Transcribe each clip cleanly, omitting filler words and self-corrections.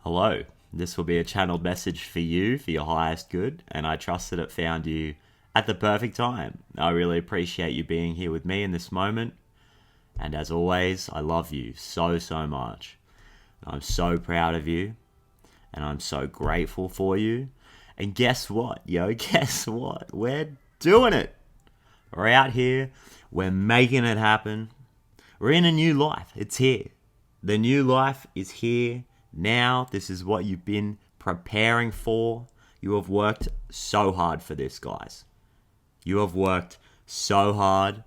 Hello, this will be a channeled message for you, for your highest good, and I trust that it found you at the perfect time. I really appreciate you being here with me in this moment, and as always, I love you so, so much. I'm so proud of you, and I'm so grateful for you. And guess what, yo? Guess what? We're doing it! We're out here, we're making it happen. We're in a new life, it's here. The new life is here. Now, this is what you've been preparing for. You have worked so hard for this, guys. You have worked so hard.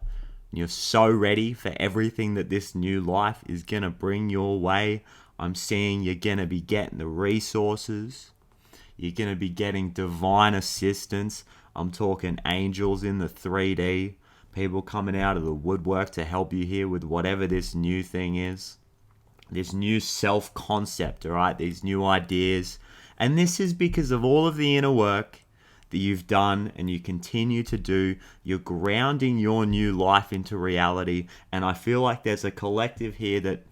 You're so ready for everything that this new life is going to bring your way. I'm seeing you're going to be getting the resources. You're going to be getting divine assistance. I'm talking angels in the 3D. People coming out of the woodwork to help you here with whatever this new thing is. This new self-concept, all right? These new ideas. And this is because of all of the inner work that you've done and you continue to do. You're grounding your new life into reality. And I feel like there's a collective here that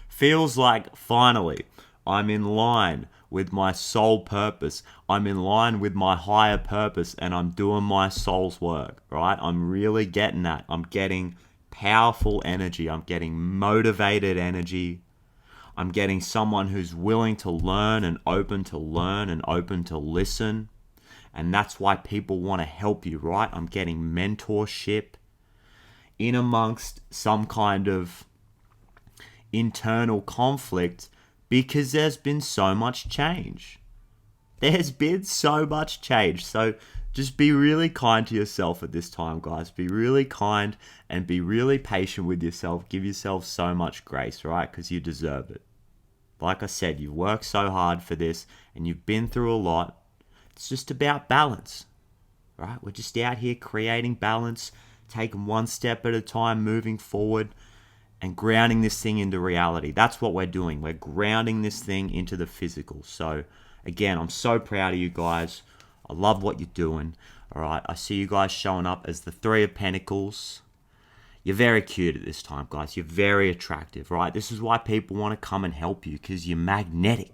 feels like, finally, I'm in line with my soul purpose. I'm in line with my higher purpose and I'm doing my soul's work, right? I'm really getting that. I'm getting powerful energy. I'm getting motivated energy. I'm getting someone who's willing to learn and open to listen. And that's why people want to help you, right? I'm getting mentorship in amongst some kind of internal conflict because there's been so much change. There's been so much change. So just be really kind to yourself at this time, guys. Be really kind and be really patient with yourself. Give yourself so much grace, right? Because you deserve it. Like I said, you've worked so hard for this and you've been through a lot. It's just about balance, right? We're just out here creating balance, taking one step at a time, moving forward and grounding this thing into reality. That's what we're doing. We're grounding this thing into the physical. So again, I'm so proud of you guys. I love what you're doing. All right, I see you guys showing up as the Three of Pentacles. You're very cute at this time, guys. You're very attractive, right? This is why people want to come and help you because you're magnetic.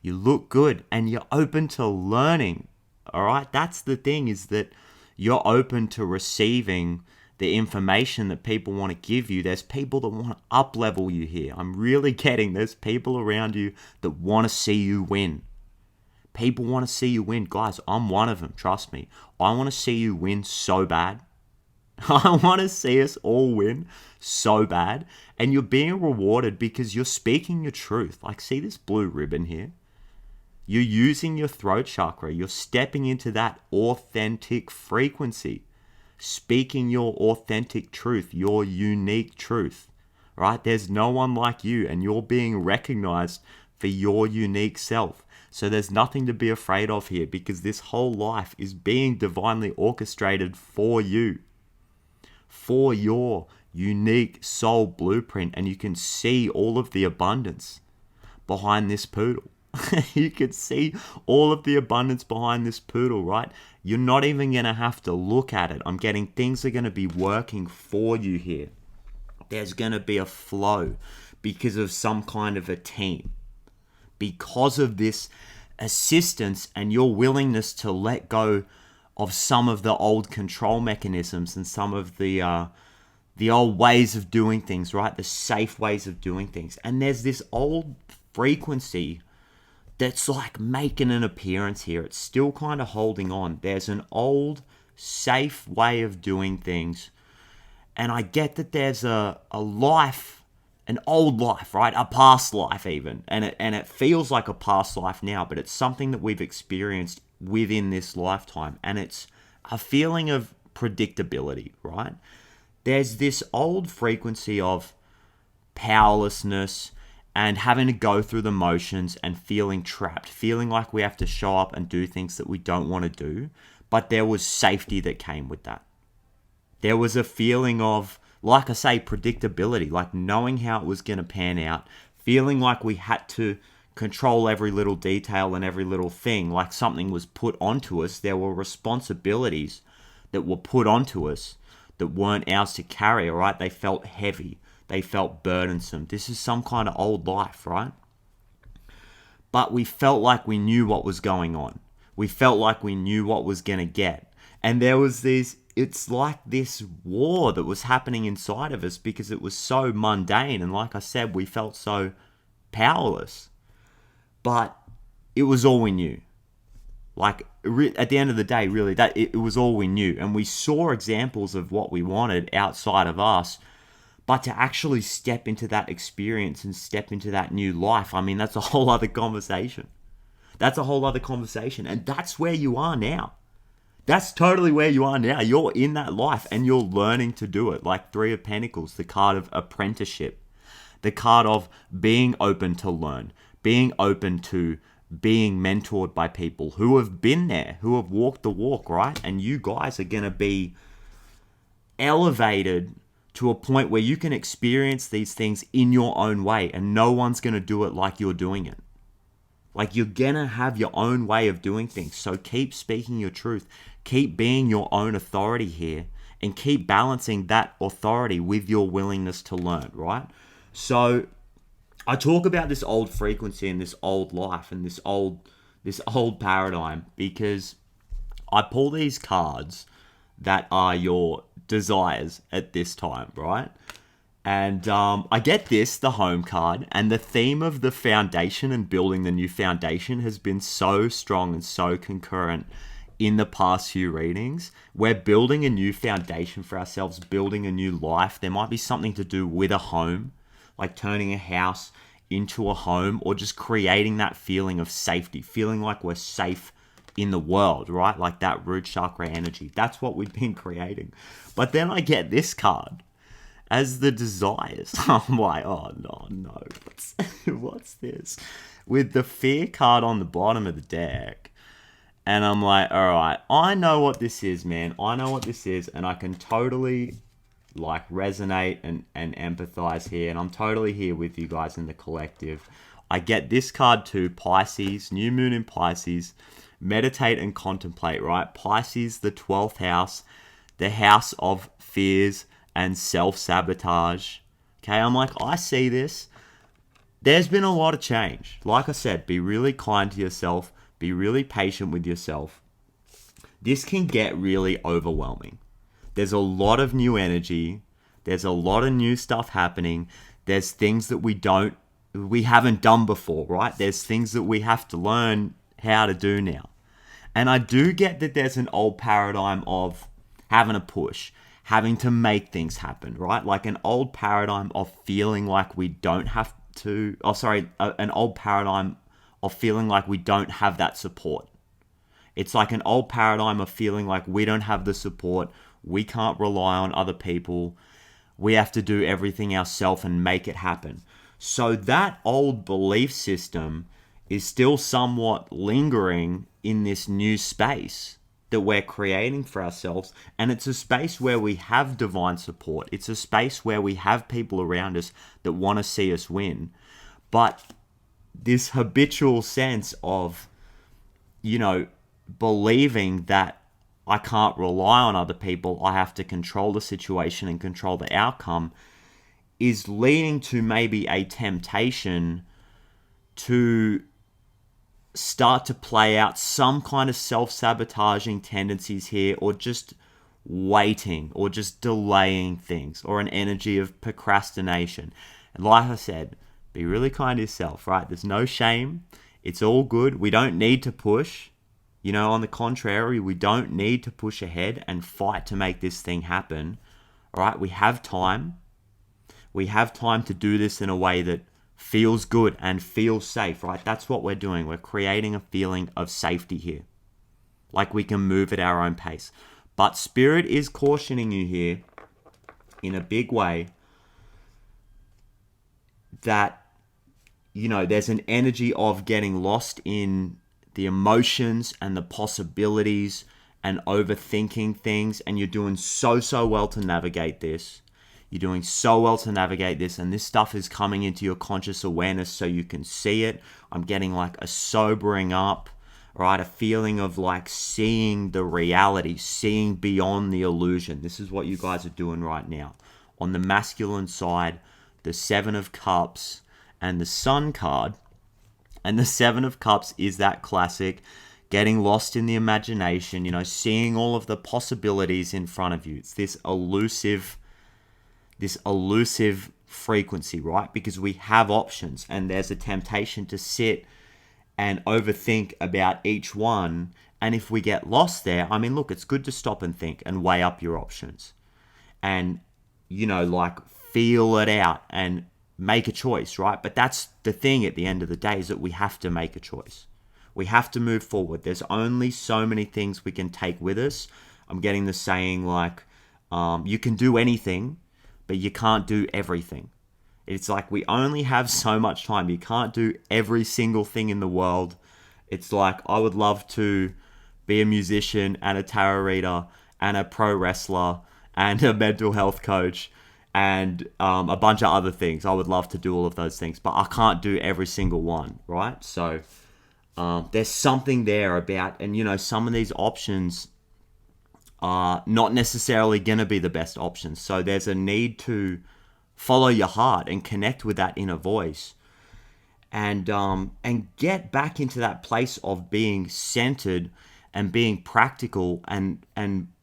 You look good and you're open to learning, all right? That's the thing, is that you're open to receiving the information that people want to give you. There's people that want to up-level you here. I'm really getting there's people around you that want to see you win. People want to see you win. Guys, I'm one of them, trust me. I want to see you win so bad. I want to see us all win so bad. And you're being rewarded because you're speaking your truth. Like, see this blue ribbon here? You're using your throat chakra. You're stepping into that authentic frequency. Speaking your authentic truth, your unique truth. Right? There's no one like you and you're being recognized for your unique self. So there's nothing to be afraid of here because this whole life is being divinely orchestrated for you. For your unique soul blueprint, and you can see all of the abundance behind this poodle. You can see all of the abundance behind this poodle, right? You're not even going to have to look at it. I'm getting things are going to be working for you here. There's going to be a flow because of some kind of a team. Because of this assistance and your willingness to let go of some of the old control mechanisms and some of the old ways of doing things, right? The safe ways of doing things. And there's this old frequency that's like making an appearance here. It's still kind of holding on. There's an old, safe way of doing things. And I get that there's a life, an old life, right? A past life even. And it feels like a past life now, but it's something that we've experienced within this lifetime. And it's a feeling of predictability, right? There's this old frequency of powerlessness and having to go through the motions and feeling trapped, feeling like we have to show up and do things that we don't want to do. But there was safety that came with that. There was a feeling of, like I say, predictability, like knowing how it was going to pan out, feeling like we had to control every little detail and every little thing, like something was put onto us. There were responsibilities that were put onto us that weren't ours to carry, all right? They felt heavy. They felt burdensome. This is some kind of old life, right? but we felt like we knew what was going on. We felt like we knew what was going to get. And there was it's like this war that was happening inside of us because it was so mundane. And like I said, we felt so powerless. But it was all we knew. Like, at the end of the day, really, that it was all we knew. And we saw examples of what we wanted outside of us. But to actually step into that experience and step into that new life, I mean, that's a whole other conversation. That's a whole other conversation. And that's where you are now. That's totally where you are now. You're in that life and you're learning to do it. Like Three of Pentacles, the card of apprenticeship. The card of being open to learn. Being open to being mentored by people who have been there, who have walked the walk, right? And you guys are going to be elevated to a point where you can experience these things in your own way and no one's going to do it like you're doing it. Like, you're going to have your own way of doing things. So keep speaking your truth. Keep being your own authority here and keep balancing that authority with your willingness to learn, right? So I talk about this old frequency and this old life and this old paradigm because I pull these cards that are your desires at this time, right? And I get this, the home card, and the theme of the foundation and building the new foundation has been so strong and so concurrent in the past few readings. We're building a new foundation for ourselves, building a new life. There might be something to do with a home, like turning a house into a home, or just creating that feeling of safety, feeling like we're safe in the world, right? Like that root chakra energy. That's what we've been creating. But then I get this card as the desires. I'm like, oh no, what's this? With the fear card on the bottom of the deck. And I'm like, all right, I know what this is, man. I know what this is, and I can totally like resonate and empathize here, and I'm totally here with you guys in the collective. I get this card too, Pisces, new moon in Pisces, meditate and contemplate, right? Pisces, the 12th house, the house of fears and self-sabotage. Okay, I'm like, I see this. There's been a lot of change. Like I said, be really kind to yourself, be really patient with yourself. This can get really overwhelming. There's a lot of new energy. There's a lot of new stuff happening. There's things that we haven't done before, right? There's things that we have to learn how to do now. And I do get that there's an old paradigm of having a push, having to make things happen, right? Like an old paradigm of feeling like we don't have to, an old paradigm of feeling like we don't have that support. It's like an old paradigm of feeling like we don't have the support. We can't rely on other people. We have to do everything ourselves and make it happen. So that old belief system is still somewhat lingering in this new space that we're creating for ourselves. And it's a space where we have divine support. It's a space where we have people around us that want to see us win. But this habitual sense of, believing that I can't rely on other people, I have to control the situation and control the outcome, is leading to maybe a temptation to start to play out some kind of self-sabotaging tendencies here, or just waiting, or just delaying things, or an energy of procrastination. And like I said, be really kind to yourself, right? There's no shame. It's all good. We don't need to push. On the contrary, we don't need to push ahead and fight to make this thing happen. All right, we have time. We have time to do this in a way that feels good and feels safe, right? That's what we're doing. We're creating a feeling of safety here. Like we can move at our own pace. But Spirit is cautioning you here in a big way that, there's an energy of getting lost in the emotions and the possibilities and overthinking things, and you're doing so well to navigate this. You're doing so well to navigate this, and this stuff is coming into your conscious awareness so you can see it. I'm getting like a sobering up, right? A feeling of like seeing the reality, seeing beyond the illusion. This is what you guys are doing right now. On the masculine side, the Seven of Cups and the Sun card And the Seven of Cups is that classic getting lost in the imagination, you know, seeing all of the possibilities in front of you. It's this elusive frequency, right? Because we have options, and there's a temptation to sit and overthink about each one. And if we get lost there, I mean, look, it's good to stop and think and weigh up your options and, you know, like feel it out and make a choice, right? But that's the thing at the end of the day, is that we have to make a choice. We have to move forward. There's only so many things we can take with us. I'm getting the saying like, you can do anything, but you can't do everything. It's like we only have so much time. You can't do every single thing in the world. It's like, I would love to be a musician and a tarot reader and a pro wrestler and a mental health coach and a bunch of other things. I would love to do all of those things, but I can't do every single one, right? So there's something there about, and you know, some of these options are not necessarily going to be the best options. So there's a need to follow your heart and connect with that inner voice, and get back into that place of being centered and being practical and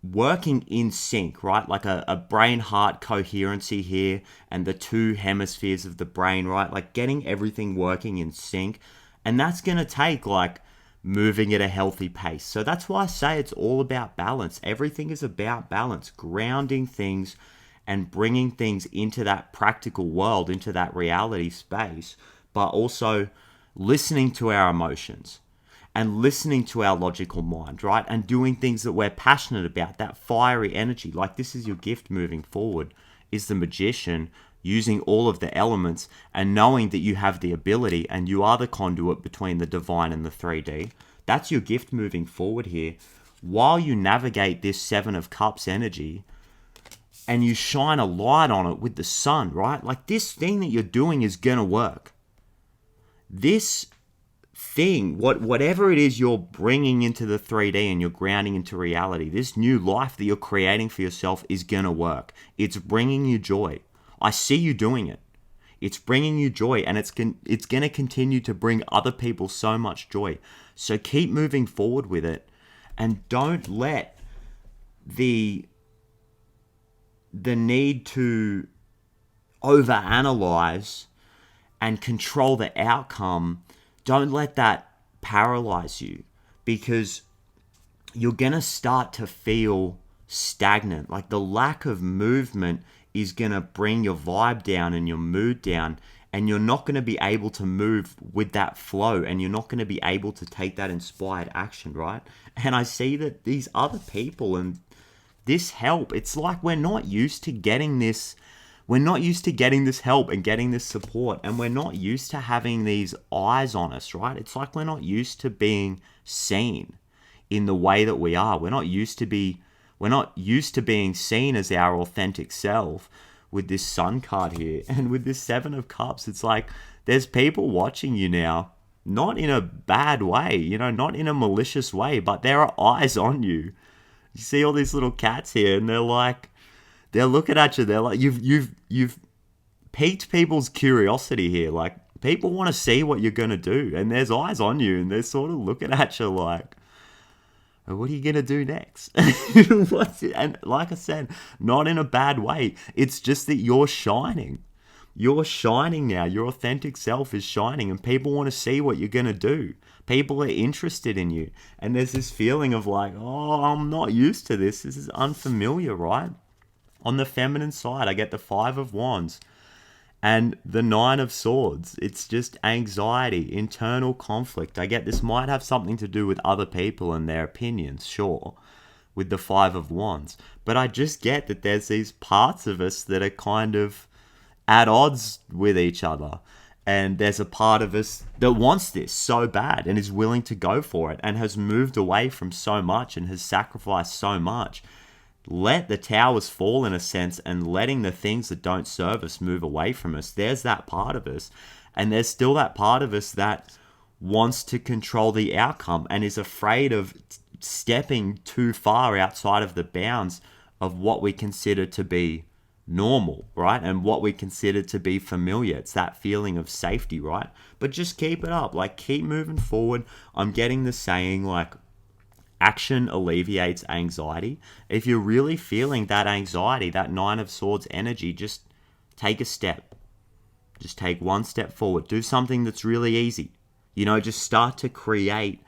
working in sync, right? Like a brain-heart coherency here, and the two hemispheres of the brain, right? Like getting everything working in sync. And that's going to take like moving at a healthy pace. So that's why I say it's all about balance. Everything is about balance, grounding things and bringing things into that practical world, into that reality space, but also listening to our emotions and listening to our logical mind, right? And doing things that we're passionate about, that fiery energy. Like, this is your gift moving forward, is the magician, using all of the elements and knowing that you have the ability and you are the conduit between the divine and the 3D. That's your gift moving forward here. While you navigate this Seven of Cups energy and you shine a light on it with the sun, right? Like, this thing that you're doing is going to work. This thing, whatever it is you're bringing into the 3D and you're grounding into reality, this new life that you're creating for yourself is going to work. It's bringing you joy. I see you doing it. It's bringing you joy, and it's going to continue to bring other people so much joy. So keep moving forward with it, and don't let the need to overanalyze and control the outcome, don't let that paralyze you, because you're going to start to feel stagnant. Like, the lack of movement is going to bring your vibe down and your mood down, and you're not going to be able to move with that flow, and you're not going to be able to take that inspired action, right? And I see that these other people and this help, it's like we're not used to getting this. We're not used to getting this help and getting this support, and we're not used to having these eyes on us, right? It's like we're not used to being seen in the way that we are. We're not used to being seen as our authentic self with this Sun card here. And with this Seven of Cups, it's like there's people watching you now, not in a bad way, you know, not in a malicious way, but there are eyes on you. You see all these little cats here, and they're looking at you. They're like, you've piqued people's curiosity here. Like, people want to see what you're going to do, and there's eyes on you, and they're sort of looking at you like, what are you going to do next? And like I said, not in a bad way. It's just that you're shining. You're shining now. Your authentic self is shining, and people want to see what you're going to do. People are interested in you. And there's this feeling of like, oh, I'm not used to this. This is unfamiliar, right? On the feminine side, I get the Five of Wands and the Nine of Swords. It's just anxiety, internal conflict. I get this might have something to do with other people and their opinions, sure, with the Five of Wands. But I just get that there's these parts of us that are kind of at odds with each other. And there's a part of us that wants this so bad and is willing to go for it and has moved away from so much and has sacrificed so much. Let the towers fall, in a sense, and letting the things that don't serve us move away from us. There's that part of us. And there's still that part of us that wants to control the outcome and is afraid of stepping too far outside of the bounds of what we consider to be normal, right? And what we consider to be familiar. It's that feeling of safety, right? But just keep it up. Like, keep moving forward. I'm getting the saying, like, action alleviates anxiety. If you're really feeling that anxiety, that Nine of Swords energy, just take a step. Just take one step forward. Do something that's really easy. You know, just start to create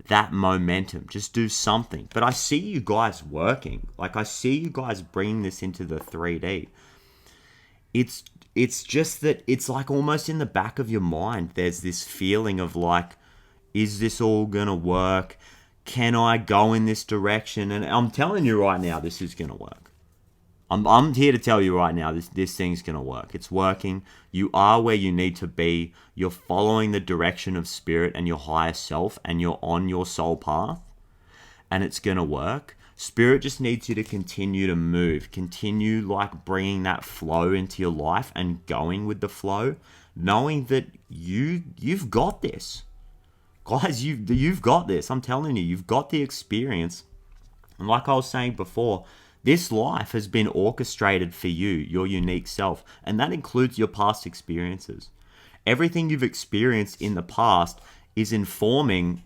that momentum. Just do something. But I see you guys working. Like, I see you guys bringing this into the 3D. It's just that it's like almost in the back of your mind, there's this feeling of like, is this all gonna work? Can I go in this direction? And I'm telling you right now, this is gonna work. I'm here to tell you right now, this thing's gonna work. It's working. You are where you need to be. You're following the direction of spirit and your higher self, and you're on your soul path, and it's gonna work. Spirit just needs you to continue to move, continue like bringing that flow into your life and going with the flow, knowing that you've got this, guys. You've got this. I'm telling you, you've got the experience, and like I was saying before, this life has been orchestrated for you, your unique self, and that includes your past experiences. Everything you've experienced in the past is informing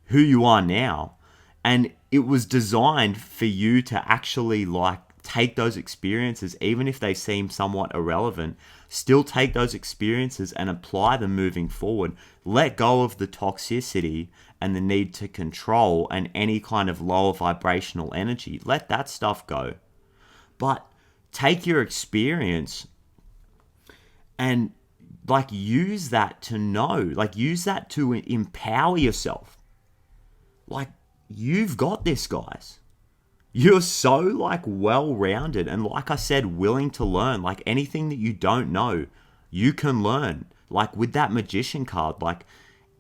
who you are now, and it was designed for you to actually like take those experiences, even if they seem somewhat irrelevant, still take those experiences and apply them moving forward. Let go of the toxicity and the need to control and any kind of lower vibrational energy. Let that stuff go. But take your experience and like use that to know, like use that to empower yourself. Like, you've got this, guys. You're so like well-rounded and, like I said, willing to learn. Like, anything that you don't know, you can learn. Like with that Magician card, like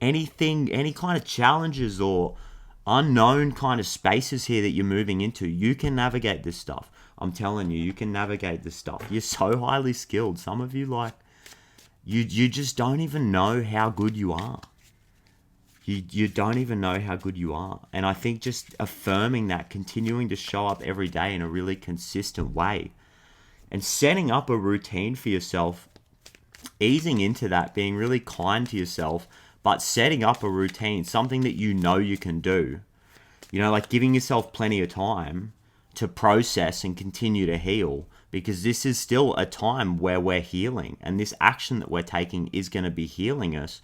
anything, any kind of challenges or unknown kind of spaces here that you're moving into, you can navigate this stuff. I'm telling you, you can navigate this stuff. You're so highly skilled. Some of you, like, you just don't even know how good you are. You don't even know how good you are. And I think just affirming that, continuing to show up every day in a really consistent way, and setting up a routine for yourself, easing into that, being really kind to yourself, but setting up a routine, something that you know you can do. You know, like giving yourself plenty of time to process and continue to heal, because this is still a time where we're healing, and this action that we're taking is going to be healing us.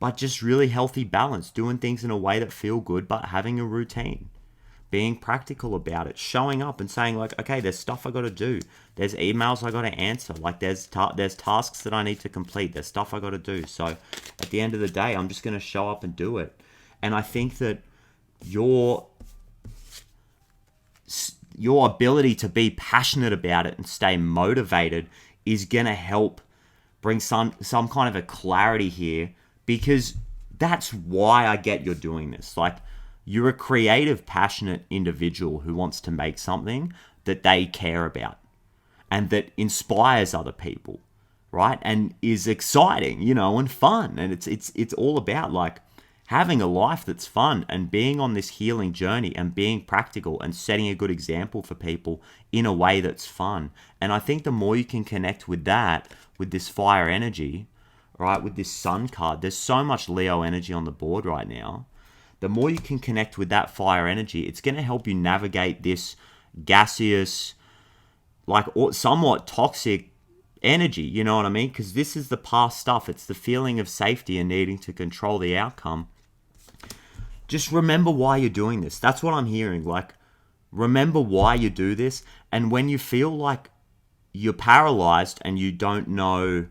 But just really healthy balance, doing things in a way that feel good, but having a routine, being practical about it, showing up and saying like, okay, there's stuff I got to do. There's emails I got to answer. Like there's tasks that I need to complete. There's stuff I got to do. So at the end of the day, I'm just going to show up and do it. And I think that your ability to be passionate about it and stay motivated is going to help bring some kind of a clarity here. Because that's why I get you're doing this. Like, you're a creative, passionate individual who wants to make something that they care about and that inspires other people, right? And is exciting, you know, and fun. And it's all about like having a life that's fun and being on this healing journey and being practical and setting a good example for people in a way that's fun. And I think the more you can connect with that, with this fire energy, right, with this sun card, there's so much Leo energy on the board right now. The more you can connect with that fire energy, it's going to help you navigate this gaseous, like somewhat toxic energy, you know what I mean? Because this is the past stuff. It's the feeling of safety and needing to control the outcome. Just remember why you're doing this. That's what I'm hearing. Like, remember why you do this. And when you feel like you're paralyzed and you don't know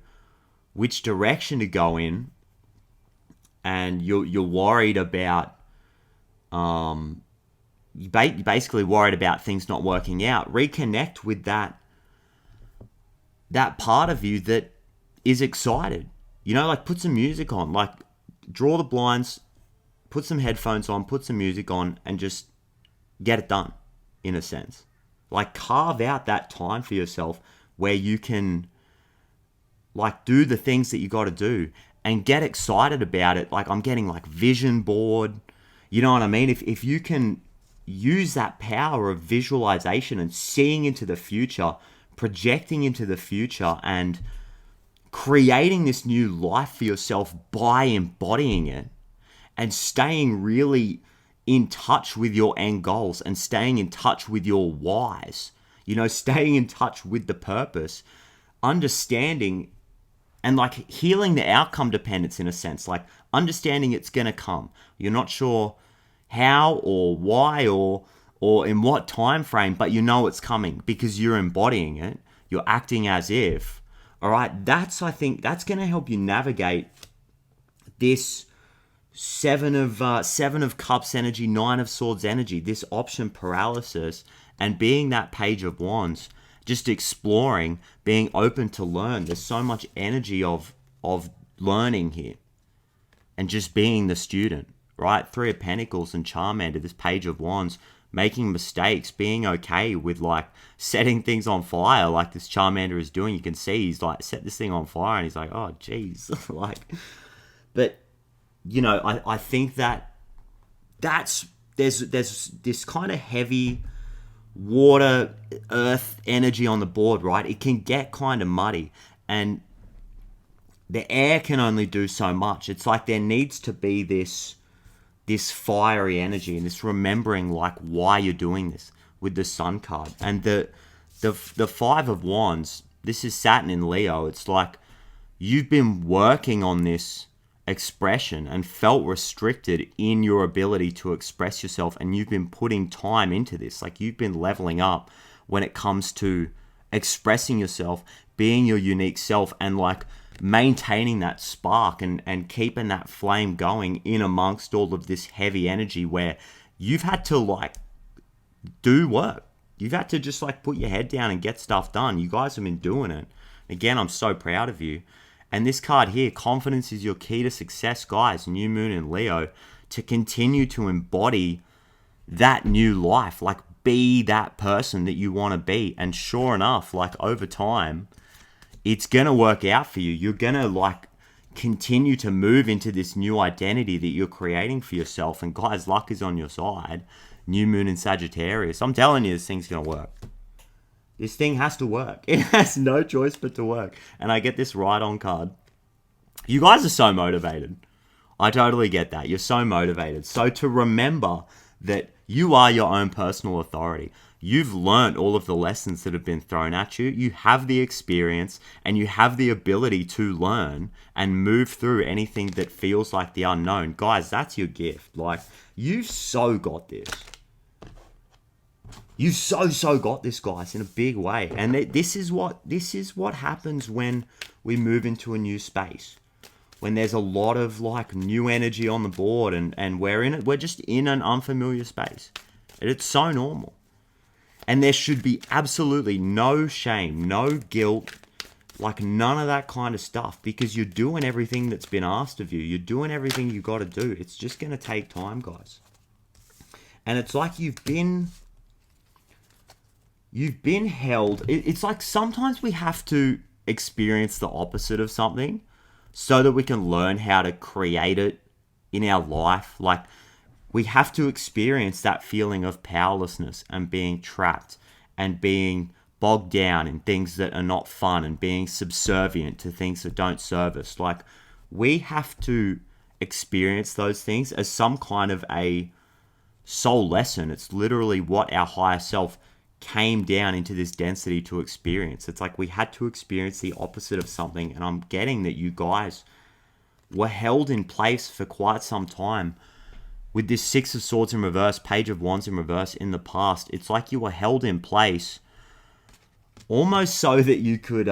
which direction to go in, and you're worried about, you're basically worried about things not working out, reconnect with that part of you that is excited. You know, like put some music on, like draw the blinds, put some headphones on, put some music on, and just get it done, in a sense. Like carve out that time for yourself where you can like do the things that you got to do and get excited about it. Like I'm getting like vision board, you know what I mean? If you can use that power of visualization and seeing into the future, projecting into the future and creating this new life for yourself by embodying it and staying really in touch with your end goals and staying in touch with your whys, staying in touch with the purpose, understanding and like healing the outcome dependence in a sense, like understanding it's going to come. You're not sure how or why or in what time frame, but it's coming because you're embodying it. You're acting as if. All right, I think that's going to help you navigate this Seven of Cups energy, Nine of Swords energy, this option paralysis, and being that Page of Wands, just exploring, being open to learn. There's so much energy of learning here, and just being the student, right? Three of Pentacles and Charmander, this Page of Wands, making mistakes, being okay with like setting things on fire, like this Charmander is doing. You can see he's like set this thing on fire, and he's like, oh geez, like, but. I think there's this kind of heavy water, earth energy on the board, right? It can get kind of muddy, and the air can only do so much. It's like there needs to be this fiery energy and this remembering like why you're doing this with the Sun card. And the Five of Wands, this is Saturn in Leo. It's like you've been working on this expression and felt restricted in your ability to express yourself, and you've been putting time into this. Like you've been leveling up when it comes to expressing yourself, being your unique self, and like maintaining that spark and keeping that flame going in amongst all of this heavy energy where you've had to like do work. You've had to just like put your head down and get stuff done. You guys have been doing it. Again, I'm so proud of you. And this card here, confidence is your key to success, guys. New Moon in Leo, to continue to embody that new life, like be that person that you want to be. And sure enough, like over time, it's going to work out for you. You're going to like continue to move into this new identity that you're creating for yourself. And guys, luck is on your side. New Moon in Sagittarius. I'm telling you, this thing's going to work. This thing has to work. It has no choice but to work. And I get this Ride-On card. You guys are so motivated. I totally get that. You're so motivated. So to remember that you are your own personal authority. You've learned all of the lessons that have been thrown at you. You have the experience and you have the ability to learn and move through anything that feels like the unknown. Guys, that's your gift. Like, you've so got this. You so got this, guys, in a big way. And this is what happens when we move into a new space. When there's a lot of like new energy on the board and we're just in an unfamiliar space. And it's so normal. And there should be absolutely no shame, no guilt, like none of that kind of stuff, because you're doing everything that's been asked of you. You're doing everything you got to do. It's just going to take time, guys. And it's like you've been held. It's like sometimes we have to experience the opposite of something so that we can learn how to create it in our life. Like we have to experience that feeling of powerlessness and being trapped and being bogged down in things that are not fun and being subservient to things that don't serve us. Like we have to experience those things as some kind of a soul lesson. It's literally what our higher self came down into this density to experience. It's like we had to experience the opposite of something, and I'm getting that you guys were held in place for quite some time with this Six of Swords in reverse, Page of Wands in reverse in the past. It's like you were held in place almost so that you could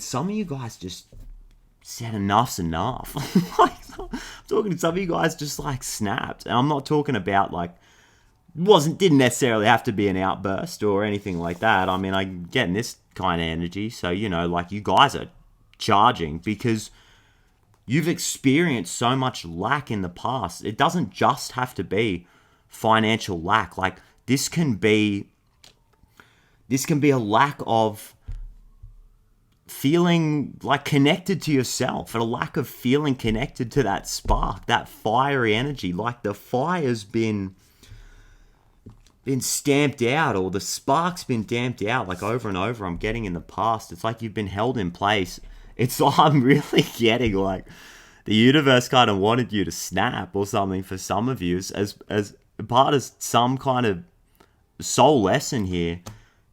some of you guys just said enough's enough. Like, I'm talking to some of you guys just like snapped, and I'm not talking about like didn't necessarily have to be an outburst or anything like that. I mean, I'm getting this kind of energy. So, like you guys are charging because you've experienced so much lack in the past. It doesn't just have to be financial lack. Like this can be a lack of feeling like connected to yourself, and a lack of feeling connected to that spark, that fiery energy. Like the fire's been been stamped out, or the spark's been damped out, like over and over. I'm getting in the past. It's like you've been held in place. It's like I'm really getting like the universe kind of wanted you to snap or something for some of you as part of some kind of soul lesson here,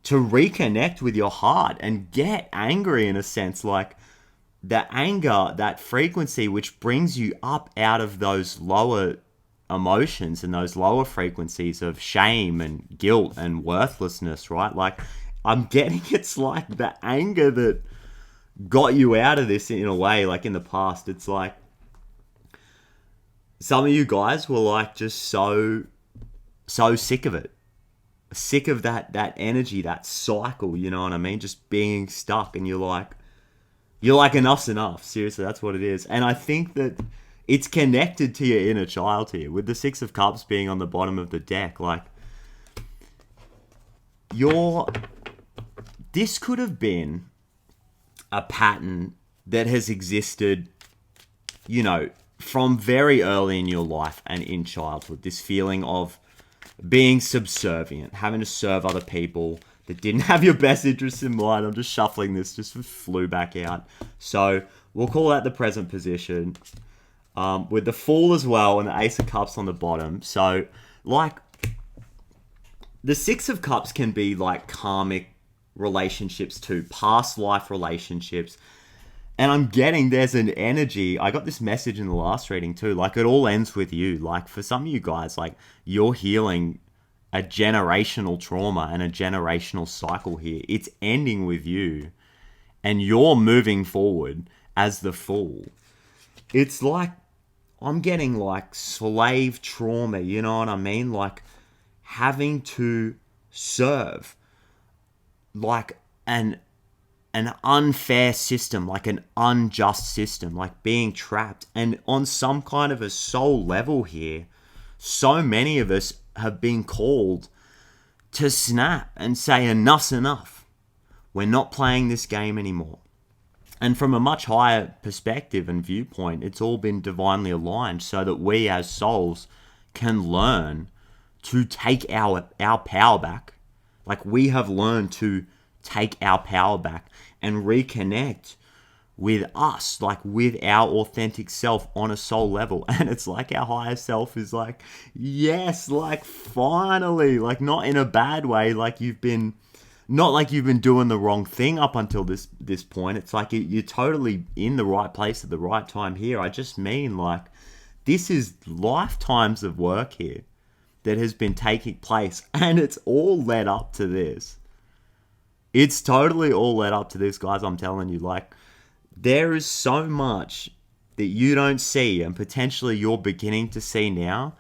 to reconnect with your heart and get angry in a sense, like the anger, that frequency which brings you up out of those lower emotions and those lower frequencies of shame and guilt and worthlessness, right? Like I'm getting, it's like the anger that got you out of this in a way, like in the past. It's like some of you guys were like just so sick of it. Sick of that energy, that cycle, you know what I mean? Just being stuck, and you're like enough's enough. Seriously, that's what it is. And I think that it's connected to your inner child here, with the Six of Cups being on the bottom of the deck. Like this could have been a pattern that has existed, you know, from very early in your life and in childhood. This feeling of being subservient, having to serve other people that didn't have your best interests in mind. I'm just shuffling this, just flew back out. So we'll call that the present position. With the Fool as well and the Ace of Cups on the bottom. So, like, the Six of Cups can be like karmic relationships too, past life relationships. And I'm getting there's an energy. I got this message in the last reading too. Like, it all ends with you. Like, for some of you guys, like, you're healing a generational trauma and a generational cycle here. It's ending with you. And you're moving forward as the Fool. It's like, I'm getting like slave trauma, you know what I mean? Like, having to serve like an unfair system, like an unjust system, like being trapped. And on some kind of a soul level here, so many of us have been called to snap and say enough's enough. We're not playing this game anymore. And from a much higher perspective and viewpoint, it's all been divinely aligned so that we as souls can learn to take our power back. Like, we have learned to take our power back and reconnect with us, like with our authentic self on a soul level. And it's like our higher self is like, yes, like finally, like not in a bad way, like not like you've been doing the wrong thing up until this point. It's like you're totally in the right place at the right time here. I just mean, like, this is lifetimes of work here that has been taking place, and it's all led up to this. It's totally all led up to this, guys. I'm telling you, like, there is so much that you don't see, and potentially you're beginning to see now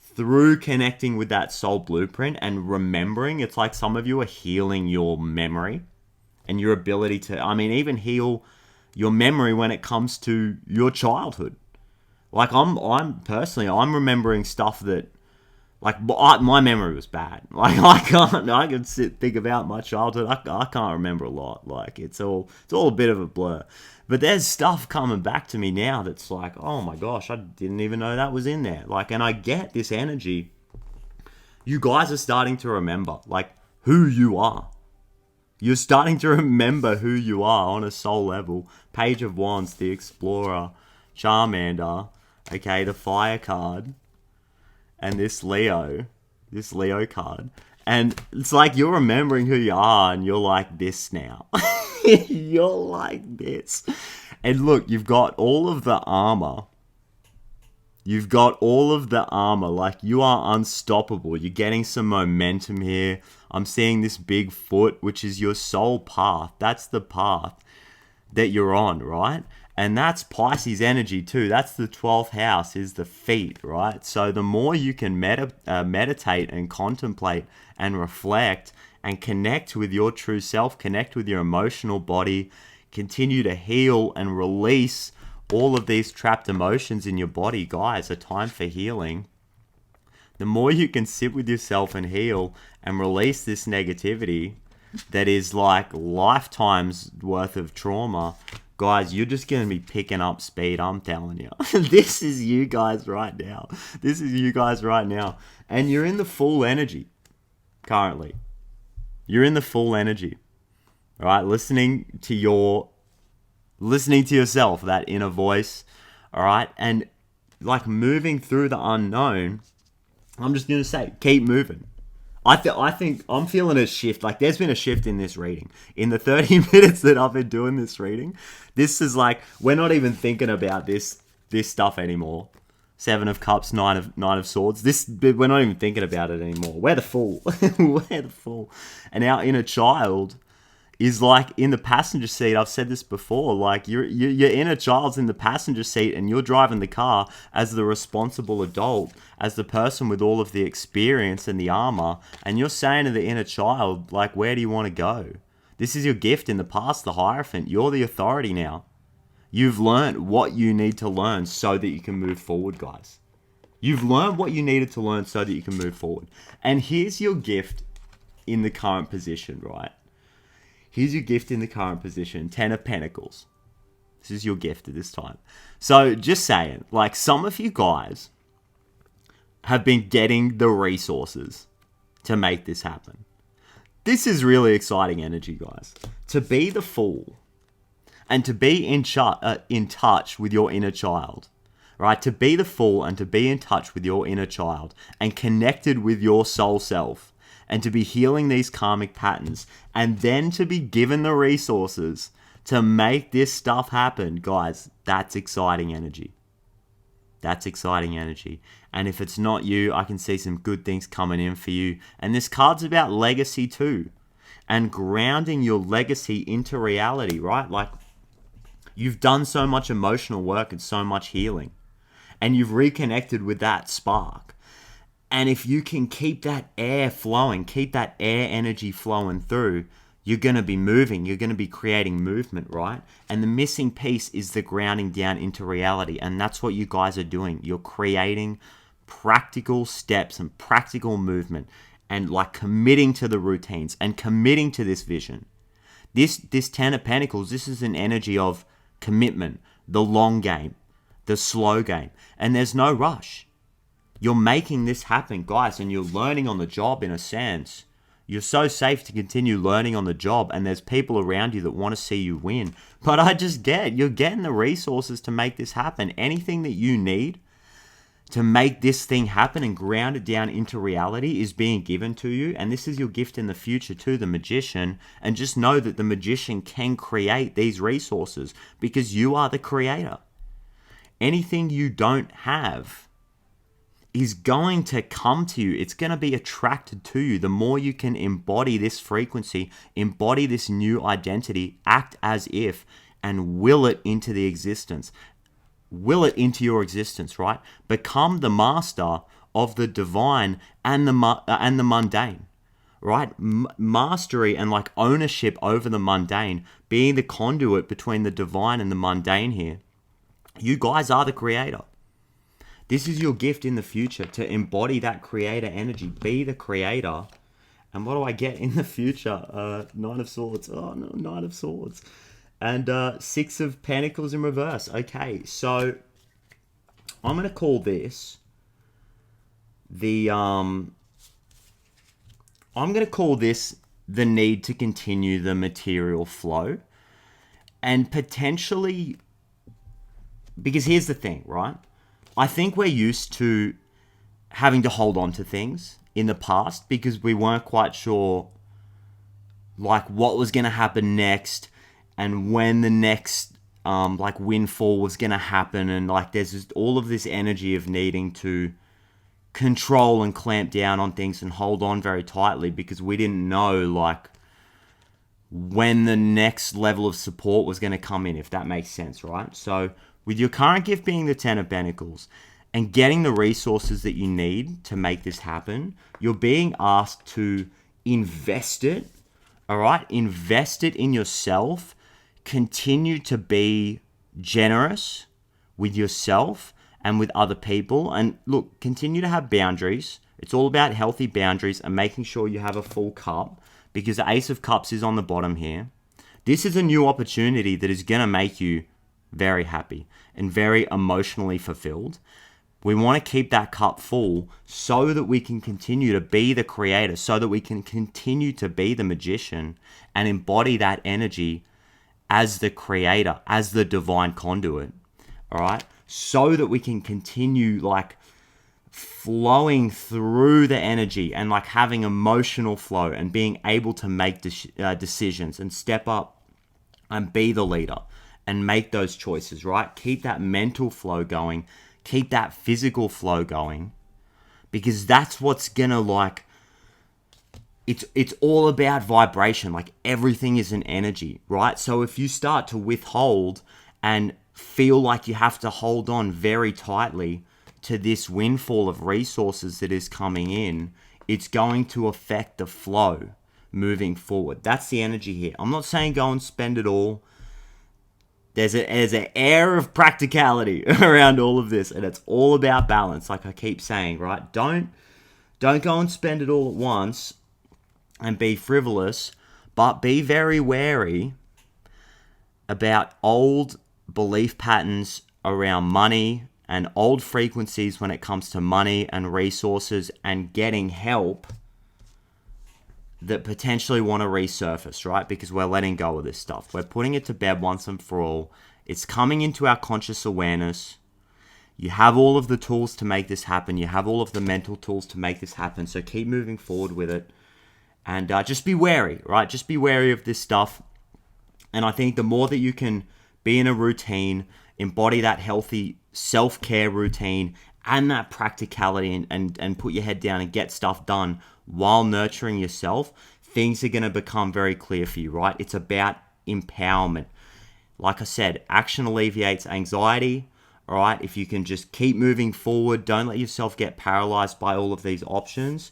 through connecting with that soul blueprint and remembering. It's like some of you are healing your memory and your ability to, I mean, even heal your memory when it comes to your childhood. Like, I'm personally, I'm remembering stuff that, like, my memory was bad. Like, I can think about my childhood. I can't remember a lot. Like, it's all a bit of a blur. But there's stuff coming back to me now that's like, oh my gosh, I didn't even know that was in there. Like, and I get this energy. You guys are starting to remember, like, who you are. You're starting to remember who you are on a soul level. Page of Wands, the Explorer, Charmander, okay, the Fire card, and this Leo card. And it's like you're remembering who you are, and you're like this now. You're like this. And look, you've got all of the armor. You've got all of the armor. Like, you are unstoppable. You're getting some momentum here. I'm seeing this big foot, which is your soul path. That's the path that you're on, right? And that's Pisces energy too. That's the 12th house, is the feet, right? So the more you can meditate and contemplate and reflect and connect with your true self, connect with your emotional body, continue to heal and release all of these trapped emotions in your body. Guys, a time for healing. The more you can sit with yourself and heal and release this negativity that is like lifetimes worth of trauma, guys, you're just going to be picking up speed, I'm telling you. This is you guys right now. This is you guys right now. And you're in the full energy. currently. You're in the full energy. All right, listening to yourself, that inner voice. All right, and like moving through the unknown. I'm just gonna say, keep moving. I think I'm feeling a shift. Like, there's been a shift in this reading. In the 30 minutes that I've been doing this reading, this is like, we're not even thinking about this stuff anymore. Seven of Cups, Nine of Swords. We're not even thinking about it anymore. We're the fool. We're the fool. And our inner child is like in the passenger seat. I've said this before. Like, your inner child's in the passenger seat, and you're driving the car as the responsible adult, as the person with all of the experience and the armor, and you're saying to the inner child, like, where do you want to go? This is your gift in the past, the Hierophant. You're the authority now. You've learned what you need to learn so that you can move forward, guys. You've learned what you needed to learn so that you can move forward. And here's your gift in the current position, right? Here's your gift in the current position, 10 of Pentacles. This is your gift at this time. So just saying, like, some of you guys have been getting the resources to make this happen. This is really exciting energy, guys. To be the Fool and to be in touch with your inner child, right? To be the Fool and to be in touch with your inner child and connected with your soul self, and to be healing these karmic patterns, and then to be given the resources to make this stuff happen, guys, that's exciting energy. That's exciting energy. And if it's not you, I can see some good things coming in for you. And this card's about legacy too, and grounding your legacy into reality, right? Like, you've done so much emotional work and so much healing, and you've reconnected with that spark. And if you can keep that air flowing, keep that air energy flowing through, you're going to be moving. You're going to be creating movement, right? And the missing piece is the grounding down into reality. And that's what you guys are doing. You're creating practical steps and practical movement, and like committing to the routines and committing to this vision. This 10 of Pentacles, this is an energy of commitment, the long game, the slow game. And there's no rush. You're making this happen, guys, and you're learning on the job in a sense. You're so safe to continue learning on the job, and there's people around you that want to see you win. But you're getting the resources to make this happen. Anything that you need to make this thing happen and ground it down into reality is being given to you. And this is your gift in the future to the Magician. And just know that the Magician can create these resources because you are the creator. Anything you don't have is going to come to you. It's going to be attracted to you. The more you can embody this frequency, embody this new identity, act as if, and will it into the existence. Will it into your existence, right? Become the master of the divine and the mundane, right? Mastery and like ownership over the mundane, being the conduit between the divine and the mundane here. You guys are the creator. This is your gift in the future, to embody that creator energy, be the creator. And what do I get in the future? Nine of Swords. Oh no, Nine of Swords. And 6 of Pentacles in reverse. Okay, so I'm going to call this I'm going to call this the need to continue the material flow. And potentially, because here's the thing, right? I think we're used to having to hold on to things in the past because we weren't quite sure like what was going to happen next and when the next like windfall was going to happen. And like there's just all of this energy of needing to control and clamp down on things and hold on very tightly because we didn't know like when the next level of support was going to come in, if that makes sense, right? So with your current gift being the 10 of Pentacles and getting the resources that you need to make this happen, you're being asked to invest it, all right? Invest it in yourself. Continue to be generous with yourself and with other people. And look, continue to have boundaries. It's all about healthy boundaries and making sure you have a full cup because the Ace of Cups is on the bottom here. This is a new opportunity that is going to make you very happy and very emotionally fulfilled. We want to keep that cup full so that we can continue to be the creator, so that we can continue to be the magician and embody that energy as the creator, as the divine conduit, all right? So that we can continue like flowing through the energy and like having emotional flow and being able to make decisions and step up and be the leader and make those choices, right? Keep that mental flow going, keep that physical flow going, because that's what's gonna like, it's all about vibration. Like everything is an energy, right? So if you start to withhold and feel like you have to hold on very tightly to this windfall of resources that is coming in, it's going to affect the flow moving forward. That's the energy here. I'm not saying go and spend it all. There's an air of practicality around all of this, and it's all about balance, like I keep saying, right? Don't go and spend it all at once and be frivolous, but be very wary about old belief patterns around money and old frequencies when it comes to money and resources and getting help that potentially want to resurface, right? Because we're letting go of this stuff. We're putting it to bed once and for all. It's coming into our conscious awareness. You have all of the tools to make this happen. You have all of the mental tools to make this happen. So keep moving forward with it. And just be wary, right? Just be wary of this stuff. And I think the more that you can be in a routine, embody that healthy self-care routine and that practicality and put your head down and get stuff done while nurturing yourself, things are going to become very clear for you, right? It's about empowerment. Like I said, action alleviates anxiety, all right? If you can just keep moving forward, don't let yourself get paralyzed by all of these options.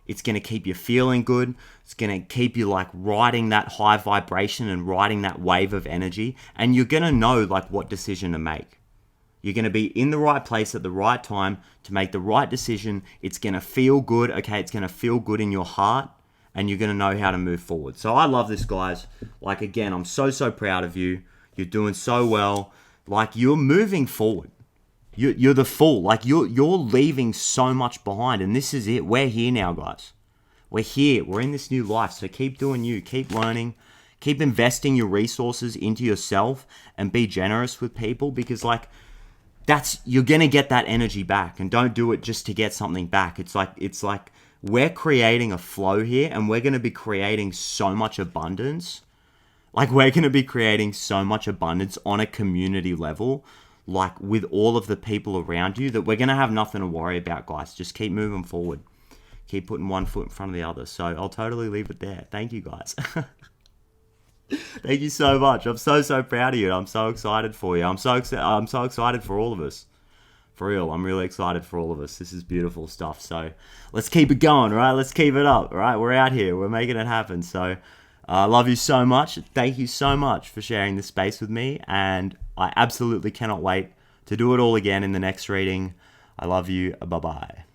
It's going to keep you feeling good. It's going to keep you like riding that high vibration and riding that wave of energy. And you're going to know like what decision to make. You're going to be in the right place at the right time to make the right decision. It's going to feel good, okay? It's going to feel good in your heart, and you're going to know how to move forward. So I love this, guys. Like, again, I'm so proud of you. You're doing so well. Like, you're moving forward. You're the fool. Like, you're leaving so much behind, and this is it. We're here now, guys. We're here. We're in this new life, so keep doing you. Keep learning. Keep investing your resources into yourself and be generous with people, because, like, you're gonna get that energy back, and don't do it just to get something back. It's like we're creating a flow here, and we're gonna be creating so much abundance. Like, we're gonna be creating so much abundance on a community level, like with all of the people around you, that we're gonna have nothing to worry about, guys. Just keep moving forward. Keep putting one foot in front of the other. So I'll totally leave it there. Thank you, guys. Thank you so much. I'm so proud of you. I'm so excited for you. I'm so excited for all of us. For real, I'm really excited for all of us. This is beautiful stuff. So let's keep it going, right? Let's keep it up, right? We're out here. We're making it happen. So I love you so much. Thank you so much for sharing this space with me. And I absolutely cannot wait to do it all again in the next reading. I love you. Bye-bye.